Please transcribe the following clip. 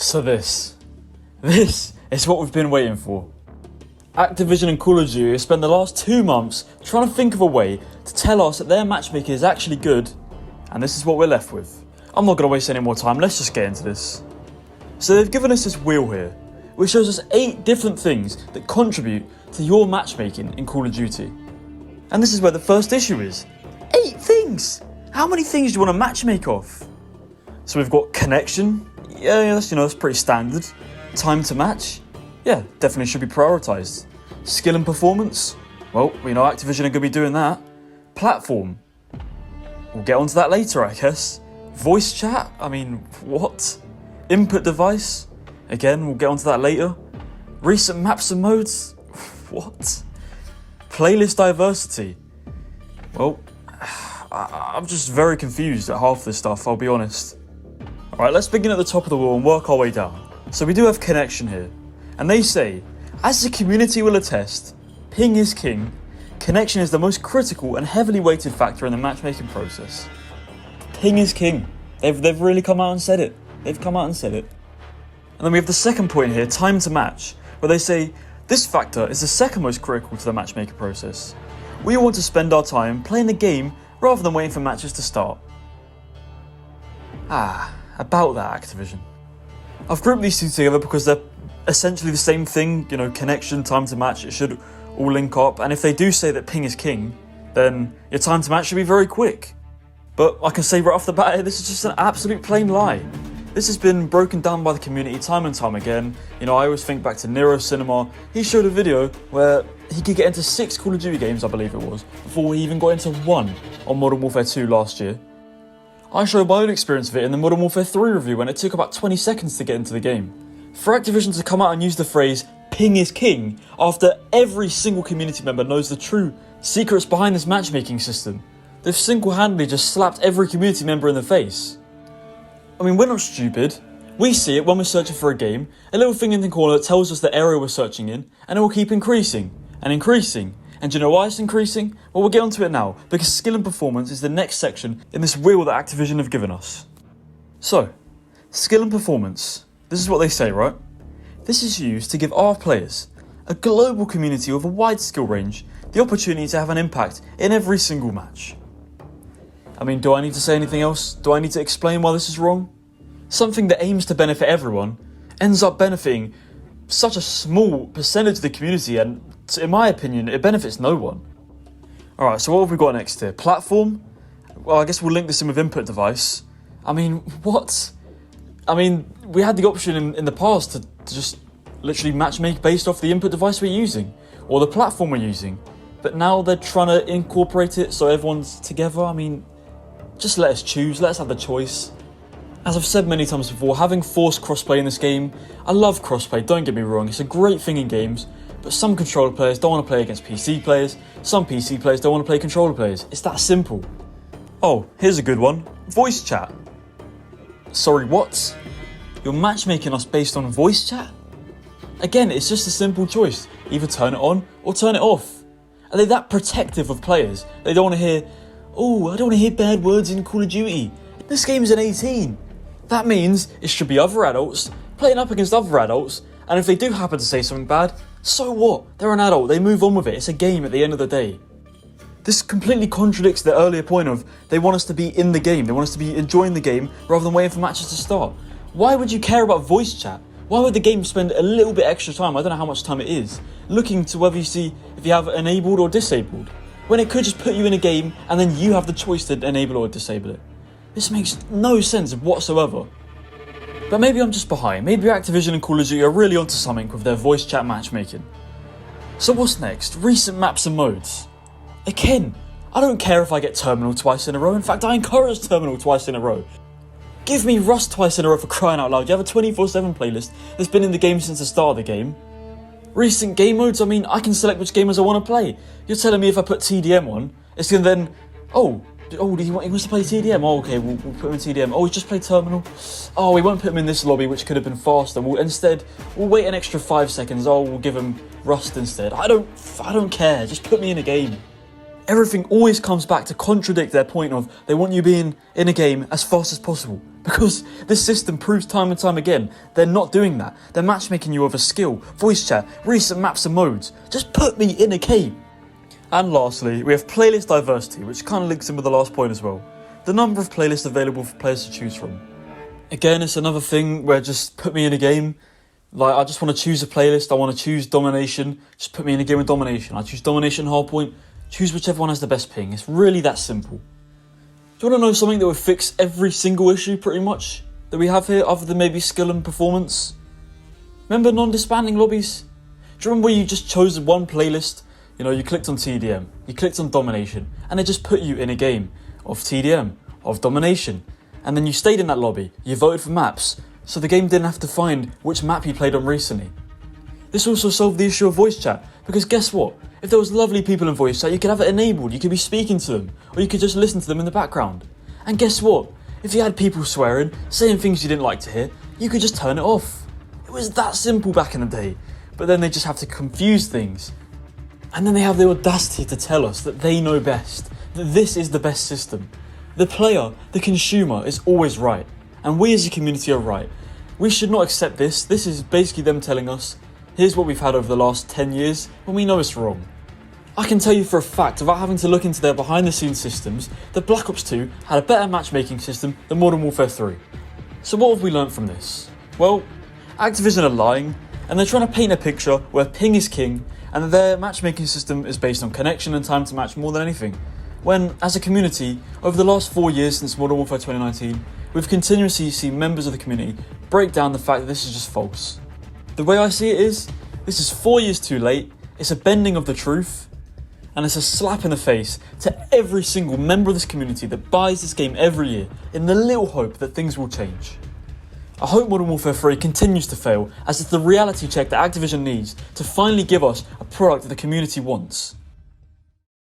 So this is what we've been waiting for. Activision and Call of Duty have spent the last 2 months trying to think of a way to tell us that their matchmaking is actually good, and this is what we're left with. I'm not going to waste any more time, let's just get into this. So they've given us this wheel here, which shows us 8 different things that contribute to your matchmaking in Call of Duty. And this is where the first issue is. 8 things! How many things do you want to matchmake off? So we've got connection. Yeah, that's pretty standard. Time to match. Yeah, definitely should be prioritised. Skill and performance. Well, we know Activision are going to be doing that. Platform. We'll get onto that later, I guess. Voice chat? I mean, what? Input device? Again, we'll get onto that later. Recent maps and modes? What? Playlist diversity? Well, I'm just very confused at half this stuff, I'll be honest. Alright, let's begin at the top of the wheel and work our way down. So we do have connection here. And they say, as the community will attest, ping is king. Connection is the most critical and heavily weighted factor in the matchmaking process. Ping is king. They've really come out and said it. They've come out and said it. And then we have the second point here, time to match, where they say, this factor is the second most critical to the matchmaking process. We want to spend our time playing the game rather than waiting for matches to start. About that, Activision. I've grouped these two together because they're essentially the same thing, connection, time to match, it should all link up, and if they do say that ping is king, then your time to match should be very quick. But I can say right off the bat, this is just an absolute plain lie. This has been broken down by the community time and time again. I always think back to Nero Cinema. He showed a video where he could get into 6 Call of Duty games, I believe it was, before he even got into 1 on Modern Warfare 2 last year. I showed my own experience of it in the Modern Warfare 3 review when it took about 20 seconds to get into the game. For Activision to come out and use the phrase, ping is king, after every single community member knows the true secrets behind this matchmaking system, they've single-handedly just slapped every community member in the face. I mean, we're not stupid. We see it when we're searching for a game, a little thing in the corner that tells us the area we're searching in, and it will keep increasing, and increasing. And do you know why it's increasing? Well, we'll get onto it now, because skill and performance is the next section in this wheel that Activision have given us. So, skill and performance. This is what they say, right? This is used to give our players, a global community with a wide skill range, the opportunity to have an impact in every single match. I mean, do I need to say anything else? Do I need to explain why this is wrong? Something that aims to benefit everyone ends up benefiting such a small percentage of the community, and in my opinion, it benefits no one. Alright, so what have we got next here? Platform? Well, I guess we'll link this in with input device. I mean, what? I mean, we had the option in the past to just literally matchmake based off the input device we're using, or the platform we're using. But now they're trying to incorporate it so everyone's together. I mean, just let us choose, let us have the choice. As I've said many times before, having forced crossplay in this game, I love crossplay, don't get me wrong, it's a great thing in games, but some controller players don't want to play against PC players, some PC players don't want to play controller players. It's that simple. Oh, here's a good one. Voice chat. Sorry, what? You're matchmaking us based on voice chat? Again, it's just a simple choice. Either turn it on or turn it off. Are they that protective of players? They don't want to hear, oh, I don't want to hear bad words in Call of Duty. This game's an 18. That means it should be other adults playing up against other adults, and if they do happen to say something bad, so what? They're an adult, they move on with it, it's a game at the end of the day. This completely contradicts the earlier point of they want us to be in the game, they want us to be enjoying the game rather than waiting for matches to start. Why would you care about voice chat? Why would the game spend a little bit extra time, I don't know how much time it is, looking to whether you see if you have enabled or disabled, when it could just put you in a game and then you have the choice to enable or disable it? This makes no sense whatsoever. But maybe I'm just behind. Maybe Activision and Call of Duty are really onto something with their voice chat matchmaking. So what's next? Recent maps and modes. Again, I don't care if I get Terminal twice in a row. In fact, I encourage Terminal twice in a row. Give me Rust twice in a row, for crying out loud. You have a 24/7 playlist that's been in the game since the start of the game. Recent game modes, I mean, I can select which gamers I want to play. You're telling me if I put TDM on, it's going to then, he wants to play TDM? Oh, okay, we'll put him in TDM. Oh, he's just played Terminal. Oh, we won't put him in this lobby, which could have been faster. We'll wait an extra 5 seconds. Oh, we'll give him Rust instead. I don't care. Just put me in a game. everything always comes back to contradict their point of they want you being in a game as fast as possible. Because this system proves time and time again they're not doing that. They're matchmaking you over skill, voice chat, recent maps and modes. Just put me in a game. And lastly, we have playlist diversity, which kind of links in with the last point as well. The number of playlists available for players to choose from. Again, it's another thing where just put me in a game. Like, I just want to choose a playlist. I want to choose domination. Just put me in a game with domination. I choose domination, hardpoint. Choose whichever one has the best ping. It's really that simple. Do you want to know something that would fix every single issue pretty much that we have here, other than maybe skill and performance? Remember non-disbanding lobbies? Do you remember where you just chose one playlist? You know, you clicked on TDM, you clicked on domination, and it just put you in a game of TDM, of domination. And then you stayed in that lobby, you voted for maps, so the game didn't have to find which map you played on recently. This also solved the issue of voice chat, because guess what? If there was lovely people in voice chat, you could have it enabled, you could be speaking to them, or you could just listen to them in the background. And guess what? If you had people swearing, saying things you didn't like to hear, you could just turn it off. It was that simple back in the day, but then they just have to confuse things. And then they have the audacity to tell us that they know best, that this is the best system. The player, the consumer, is always right, and we as a community are right. We should not accept this. This is basically them telling us, here's what we've had over the last 10 years, when we know it's wrong. I can tell you for a fact, without having to look into their behind the scenes systems, that Black Ops 2 had a better matchmaking system than Modern Warfare 3. So what have we learnt from this? Well, Activision are lying, and they're trying to paint a picture where ping is king, and that their matchmaking system is based on connection and time to match more than anything. When, as a community, over the last 4 years since Modern Warfare 2019, we've continuously seen members of the community break down the fact that this is just false. The way I see it is, this is 4 years too late, it's a bending of the truth, and it's a slap in the face to every single member of this community that buys this game every year in the little hope that things will change. I hope Modern Warfare 3 continues to fail, as it's the reality check that Activision needs to finally give us a product that the community wants.